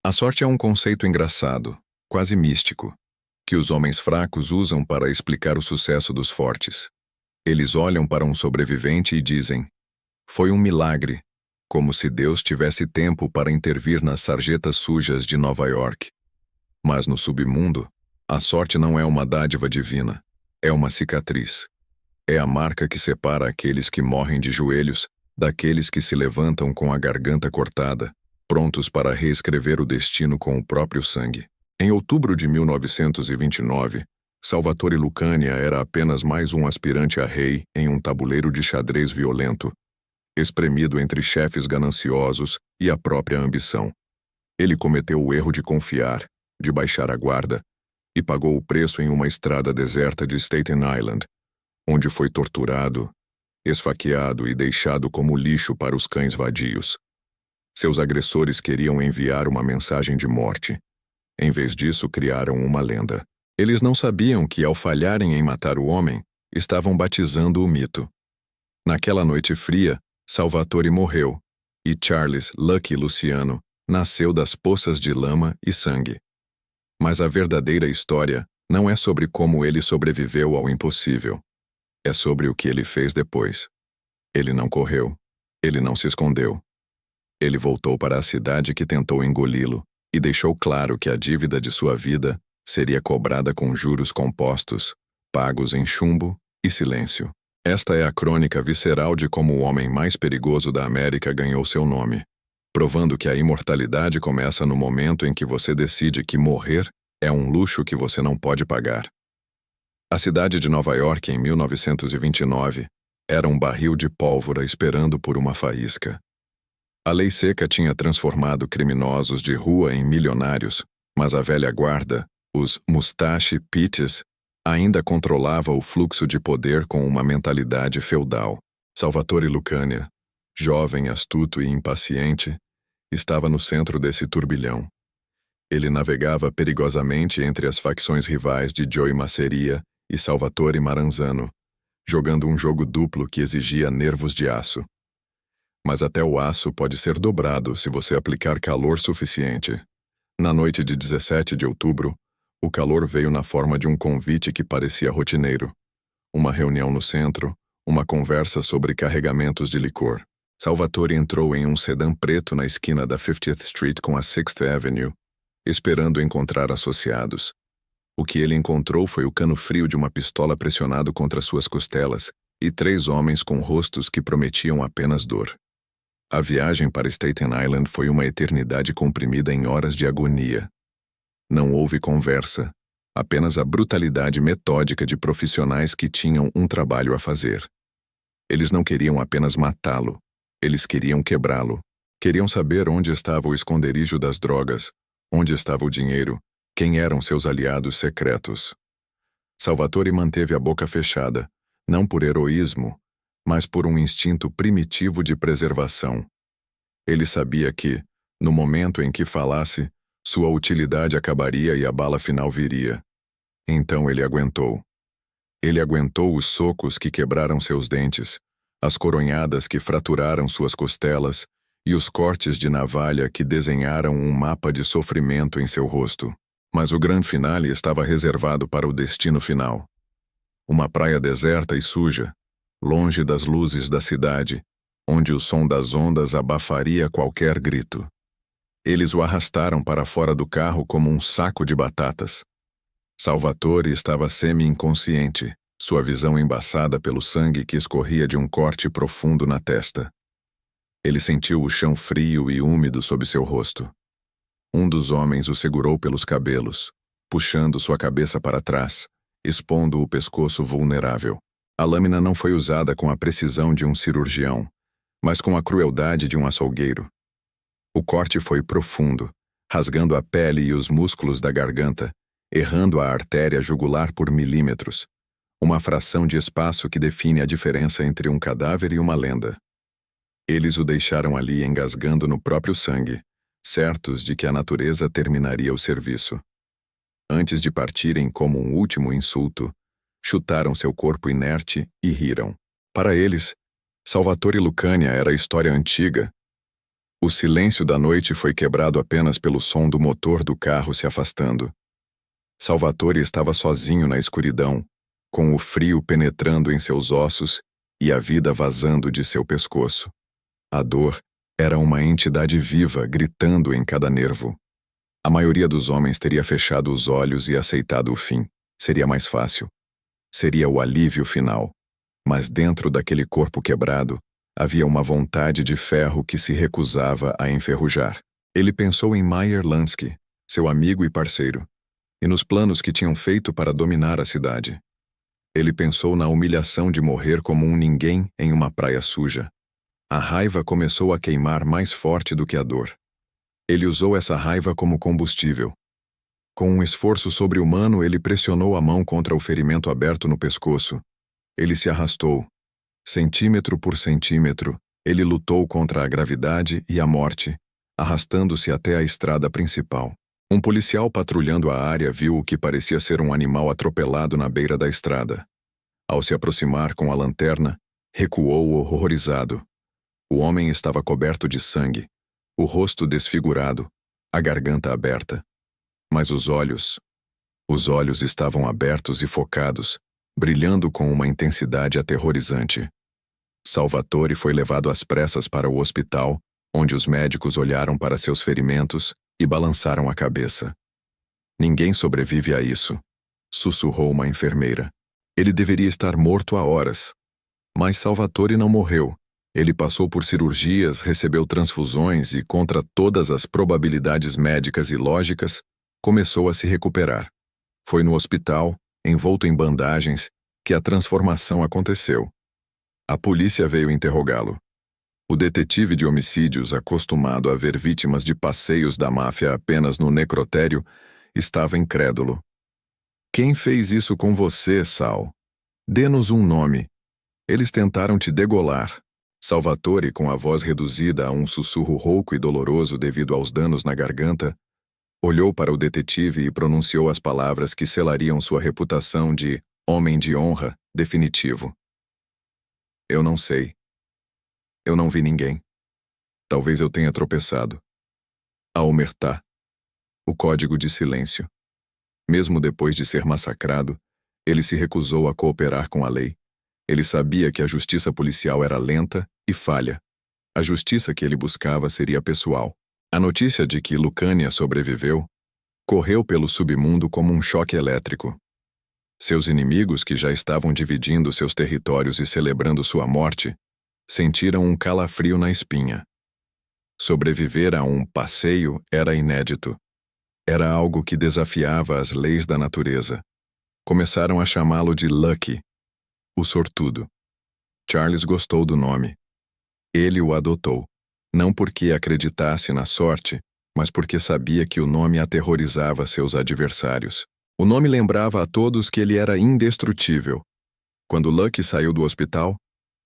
A sorte é um conceito engraçado, quase místico, que os homens fracos usam para explicar o sucesso dos fortes. Eles olham para um sobrevivente e dizem: foi um milagre, como se Deus tivesse tempo para intervir nas sarjetas sujas de Nova York. Mas no submundo, a sorte não é uma dádiva divina, é uma cicatriz. É a marca que separa aqueles que morrem de joelhos daqueles que se levantam com a garganta cortada, prontos para reescrever o destino com o próprio sangue. Em outubro de 1929, Salvatore Lucania era apenas mais um aspirante a rei em um tabuleiro de xadrez violento, espremido entre chefes gananciosos e a própria ambição. Ele cometeu o erro de confiar, de baixar a guarda, e pagou o preço em uma estrada deserta de Staten Island, onde foi torturado, esfaqueado e deixado como lixo para os cães vadios. Seus agressores queriam enviar uma mensagem de morte. Em vez disso, criaram uma lenda. Eles não sabiam que, ao falharem em matar o homem, estavam batizando o mito. Naquela noite fria, Salvatore morreu, e Charles Lucky Luciano nasceu das poças de lama e sangue. Mas a verdadeira história não é sobre como ele sobreviveu ao impossível. É sobre o que ele fez depois. Ele não correu. Ele não se escondeu. Ele voltou para a cidade que tentou engoli-lo e deixou claro que a dívida de sua vida seria cobrada com juros compostos, pagos em chumbo e silêncio. Esta é a crônica visceral de como o homem mais perigoso da América ganhou seu nome, provando que a imortalidade começa no momento em que você decide que morrer é um luxo que você não pode pagar. A cidade de Nova York, em 1929, era um barril de pólvora esperando por uma faísca. A lei seca tinha transformado criminosos de rua em milionários, mas a velha guarda, os Mustache Pitches, ainda controlava o fluxo de poder com uma mentalidade feudal. Salvatore Lucania, jovem, astuto e impaciente, estava no centro desse turbilhão. Ele navegava perigosamente entre as facções rivais de Joey Masseria e Salvatore Maranzano, jogando um jogo duplo que exigia nervos de aço. Mas até o aço pode ser dobrado se você aplicar calor suficiente. Na noite de 17 de outubro, o calor veio na forma de um convite que parecia rotineiro. Uma reunião no centro, uma conversa sobre carregamentos de licor. Salvatore entrou em um sedã preto na esquina da 50th Street com a 6th Avenue, esperando encontrar associados. O que ele encontrou foi o cano frio de uma pistola pressionado contra suas costelas e 3 homens com rostos que prometiam apenas dor. A viagem para Staten Island foi uma eternidade comprimida em horas de agonia. Não houve conversa, apenas a brutalidade metódica de profissionais que tinham um trabalho a fazer. Eles não queriam apenas matá-lo, eles queriam quebrá-lo. Queriam saber onde estava o esconderijo das drogas, onde estava o dinheiro, quem eram seus aliados secretos. Salvatore manteve a boca fechada, não por heroísmo, mas por um instinto primitivo de preservação. Ele sabia que, no momento em que falasse, sua utilidade acabaria e a bala final viria. Então ele aguentou. Ele aguentou os socos que quebraram seus dentes, as coronhadas que fraturaram suas costelas e os cortes de navalha que desenharam um mapa de sofrimento em seu rosto. Mas o grande finale estava reservado para o destino final. Uma praia deserta e suja, longe das luzes da cidade, onde o som das ondas abafaria qualquer grito. Eles o arrastaram para fora do carro como um saco de batatas. Salvatore estava semi-inconsciente, sua visão embaçada pelo sangue que escorria de um corte profundo na testa. Ele sentiu o chão frio e úmido sob seu rosto. Um dos homens o segurou pelos cabelos, puxando sua cabeça para trás, expondo o pescoço vulnerável. A lâmina não foi usada com a precisão de um cirurgião, mas com a crueldade de um açougueiro. O corte foi profundo, rasgando a pele e os músculos da garganta, errando a artéria jugular por milímetros, uma fração de espaço que define a diferença entre um cadáver e uma lenda. Eles o deixaram ali engasgando no próprio sangue, certos de que a natureza terminaria o serviço. Antes de partirem como um último insulto, chutaram seu corpo inerte e riram. Para eles, Salvatore Lucania era história antiga. O silêncio da noite foi quebrado apenas pelo som do motor do carro se afastando. Salvatore estava sozinho na escuridão, com o frio penetrando em seus ossos e a vida vazando de seu pescoço. A dor era uma entidade viva gritando em cada nervo. A maioria dos homens teria fechado os olhos e aceitado o fim. Seria mais fácil. Seria o alívio final. Mas dentro daquele corpo quebrado, havia uma vontade de ferro que se recusava a enferrujar. Ele pensou em Meyer Lansky, seu amigo e parceiro, e nos planos que tinham feito para dominar a cidade. Ele pensou na humilhação de morrer como um ninguém em uma praia suja. A raiva começou a queimar mais forte do que a dor. Ele usou essa raiva como combustível. Com um esforço sobre-humano, ele pressionou a mão contra o ferimento aberto no pescoço. Ele se arrastou. Centímetro por centímetro, ele lutou contra a gravidade e a morte, arrastando-se até a estrada principal. Um policial patrulhando a área viu o que parecia ser um animal atropelado na beira da estrada. Ao se aproximar com a lanterna, recuou horrorizado. O homem estava coberto de sangue, o rosto desfigurado, a garganta aberta. Mas os olhos estavam abertos e focados, brilhando com uma intensidade aterrorizante. Salvatore foi levado às pressas para o hospital, onde os médicos olharam para seus ferimentos e balançaram a cabeça. Ninguém sobrevive a isso, sussurrou uma enfermeira. Ele deveria estar morto há horas. Mas Salvatore não morreu. Ele passou por cirurgias, recebeu transfusões e, contra todas as probabilidades médicas e lógicas, começou a se recuperar. Foi no hospital, envolto em bandagens, que a transformação aconteceu. A polícia veio interrogá-lo. O detetive de homicídios, acostumado a ver vítimas de passeios da máfia apenas no necrotério, estava incrédulo. Quem fez isso com você, Sal? Dê-nos um nome. Eles tentaram te degolar. Salvatore, com a voz reduzida a um sussurro rouco e doloroso devido aos danos na garganta, olhou para o detetive e pronunciou as palavras que selariam sua reputação de homem de honra definitivo. Eu não sei. Eu não vi ninguém. Talvez eu tenha tropeçado. A omertá. O código de silêncio. Mesmo depois de ser massacrado, ele se recusou a cooperar com a lei. Ele sabia que a justiça policial era lenta e falha. A justiça que ele buscava seria pessoal. A notícia de que Lucania sobreviveu correu pelo submundo como um choque elétrico. Seus inimigos, que já estavam dividindo seus territórios e celebrando sua morte, sentiram um calafrio na espinha. Sobreviver a um passeio era inédito. Era algo que desafiava as leis da natureza. Começaram a chamá-lo de Lucky, o sortudo. Charles gostou do nome. Ele o adotou, não porque acreditasse na sorte, mas porque sabia que o nome aterrorizava seus adversários. O nome lembrava a todos que ele era indestrutível. Quando Lucky saiu do hospital,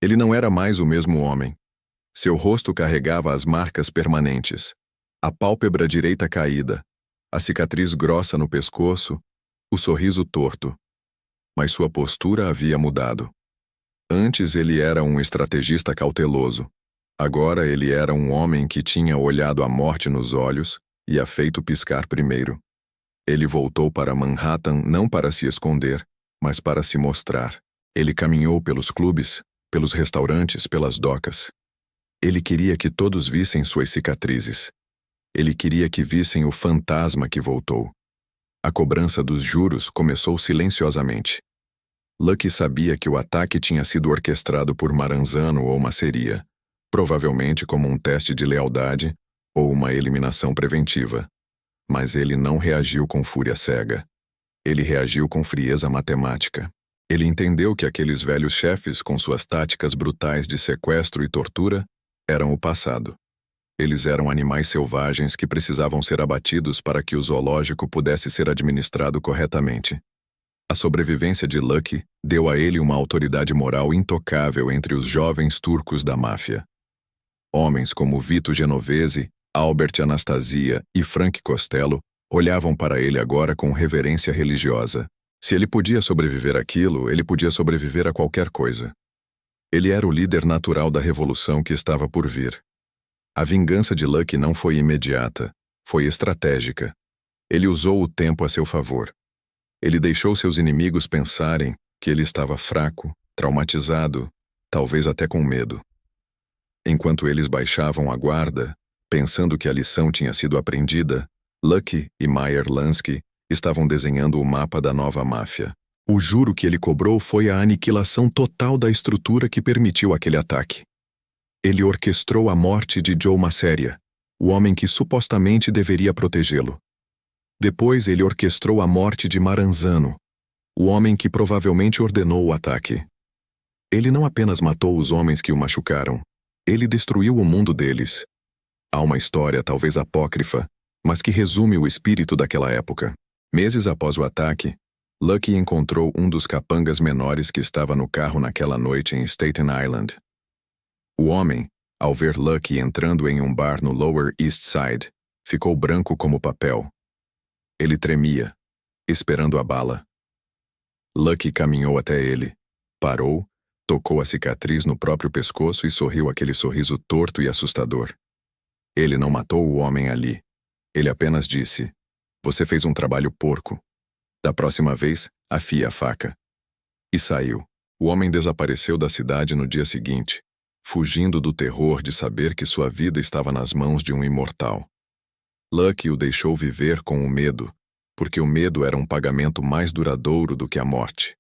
ele não era mais o mesmo homem. Seu rosto carregava as marcas permanentes, a pálpebra direita caída, a cicatriz grossa no pescoço, o sorriso torto. Mas sua postura havia mudado. Antes ele era um estrategista cauteloso. Agora ele era um homem que tinha olhado a morte nos olhos e a feito piscar primeiro. Ele voltou para Manhattan não para se esconder, mas para se mostrar. Ele caminhou pelos clubes, pelos restaurantes, pelas docas. Ele queria que todos vissem suas cicatrizes. Ele queria que vissem o fantasma que voltou. A cobrança dos juros começou silenciosamente. Lucky sabia que o ataque tinha sido orquestrado por Maranzano ou Masseria, provavelmente como um teste de lealdade ou uma eliminação preventiva. Mas ele não reagiu com fúria cega. Ele reagiu com frieza matemática. Ele entendeu que aqueles velhos chefes, com suas táticas brutais de sequestro e tortura, eram o passado. Eles eram animais selvagens que precisavam ser abatidos para que o zoológico pudesse ser administrado corretamente. A sobrevivência de Lucky deu a ele uma autoridade moral intocável entre os jovens turcos da máfia. Homens como Vito Genovese, Albert Anastasia e Frank Costello olhavam para ele agora com reverência religiosa. Se ele podia sobreviver àquilo, ele podia sobreviver a qualquer coisa. Ele era o líder natural da revolução que estava por vir. A vingança de Lucky não foi imediata, foi estratégica. Ele usou o tempo a seu favor. Ele deixou seus inimigos pensarem que ele estava fraco, traumatizado, talvez até com medo. Enquanto eles baixavam a guarda, pensando que a lição tinha sido aprendida, Lucky e Meyer Lansky estavam desenhando o mapa da nova máfia. O juro que ele cobrou foi a aniquilação total da estrutura que permitiu aquele ataque. Ele orquestrou a morte de Joe Masseria, o homem que supostamente deveria protegê-lo. Depois ele orquestrou a morte de Maranzano, o homem que provavelmente ordenou o ataque. Ele não apenas matou os homens que o machucaram, ele destruiu o mundo deles. Há uma história talvez apócrifa, mas que resume o espírito daquela época. Meses após o ataque, Lucky encontrou um dos capangas menores que estava no carro naquela noite em Staten Island. O homem, ao ver Lucky entrando em um bar no Lower East Side, ficou branco como papel. Ele tremia, esperando a bala. Lucky caminhou até ele, parou, tocou a cicatriz no próprio pescoço e sorriu aquele sorriso torto e assustador. Ele não matou o homem ali. Ele apenas disse: "Você fez um trabalho porco. Da próxima vez, afie a faca." E saiu. O homem desapareceu da cidade no dia seguinte, fugindo do terror de saber que sua vida estava nas mãos de um imortal. Lucky o deixou viver com o medo, porque o medo era um pagamento mais duradouro do que a morte.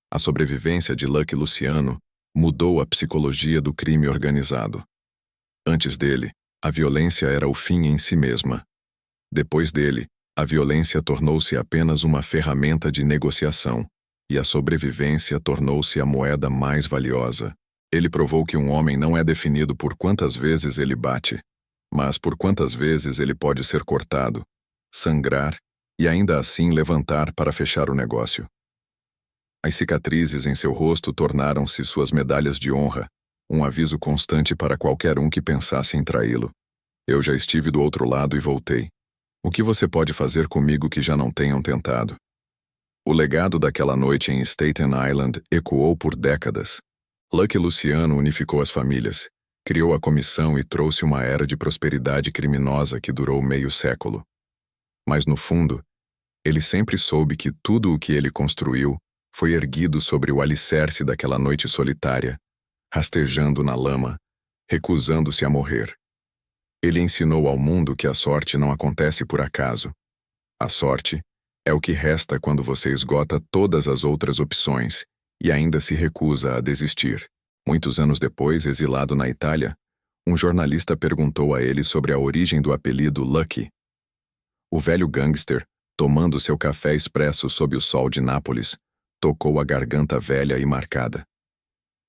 A sobrevivência de Lucky Luciano mudou a psicologia do crime organizado. Antes dele, a violência era o fim em si mesma. Depois dele, a violência tornou-se apenas uma ferramenta de negociação, e a sobrevivência tornou-se a moeda mais valiosa. Ele provou que um homem não é definido por quantas vezes ele bate, mas por quantas vezes ele pode ser cortado, sangrar e ainda assim levantar para fechar o negócio. As cicatrizes em seu rosto tornaram-se suas medalhas de honra, um aviso constante para qualquer um que pensasse em traí-lo. Eu já estive do outro lado e voltei. O que você pode fazer comigo que já não tenham tentado? O legado daquela noite em Staten Island ecoou por décadas. Lucky Luciano unificou as famílias, criou a comissão e trouxe uma era de prosperidade criminosa que durou meio século. Mas no fundo, ele sempre soube que tudo o que ele construiu foi erguido sobre o alicerce daquela noite solitária, rastejando na lama, recusando-se a morrer. Ele ensinou ao mundo que a sorte não acontece por acaso. A sorte é o que resta quando você esgota todas as outras opções e ainda se recusa a desistir. Muitos anos depois, exilado na Itália, um jornalista perguntou a ele sobre a origem do apelido Lucky. O velho gangster, tomando seu café expresso sob o sol de Nápoles, tocou a garganta velha e marcada.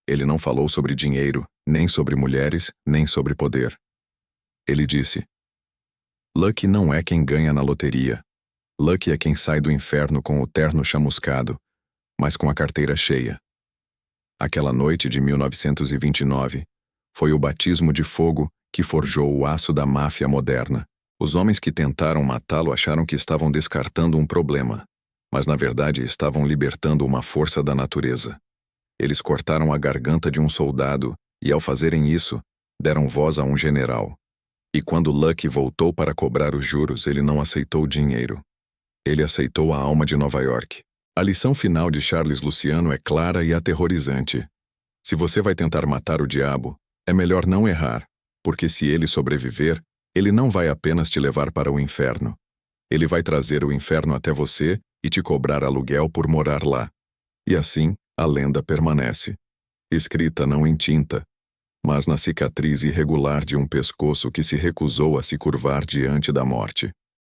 Ele não falou sobre dinheiro, nem sobre mulheres, nem sobre poder. Ele disse: "Lucky não é quem ganha na loteria. Lucky é quem sai do inferno com o terno chamuscado, mas com a carteira cheia." Aquela noite de 1929 foi o batismo de fogo que forjou o aço da máfia moderna. Os homens que tentaram matá-lo acharam que estavam descartando um problema, mas na verdade estavam libertando uma força da natureza. Eles cortaram a garganta de um soldado e, ao fazerem isso, deram voz a um general. E quando Lucky voltou para cobrar os juros, ele não aceitou dinheiro. Ele aceitou a alma de Nova York. A lição final de Charles Luciano é clara e aterrorizante. Se você vai tentar matar o diabo, é melhor não errar, porque se ele sobreviver, ele não vai apenas te levar para o inferno. Ele vai trazer o inferno até você e te cobrar aluguel por morar lá. E assim, a lenda permanece. Escrita não em tinta, mas na cicatriz irregular de um pescoço que se recusou a se curvar diante da morte.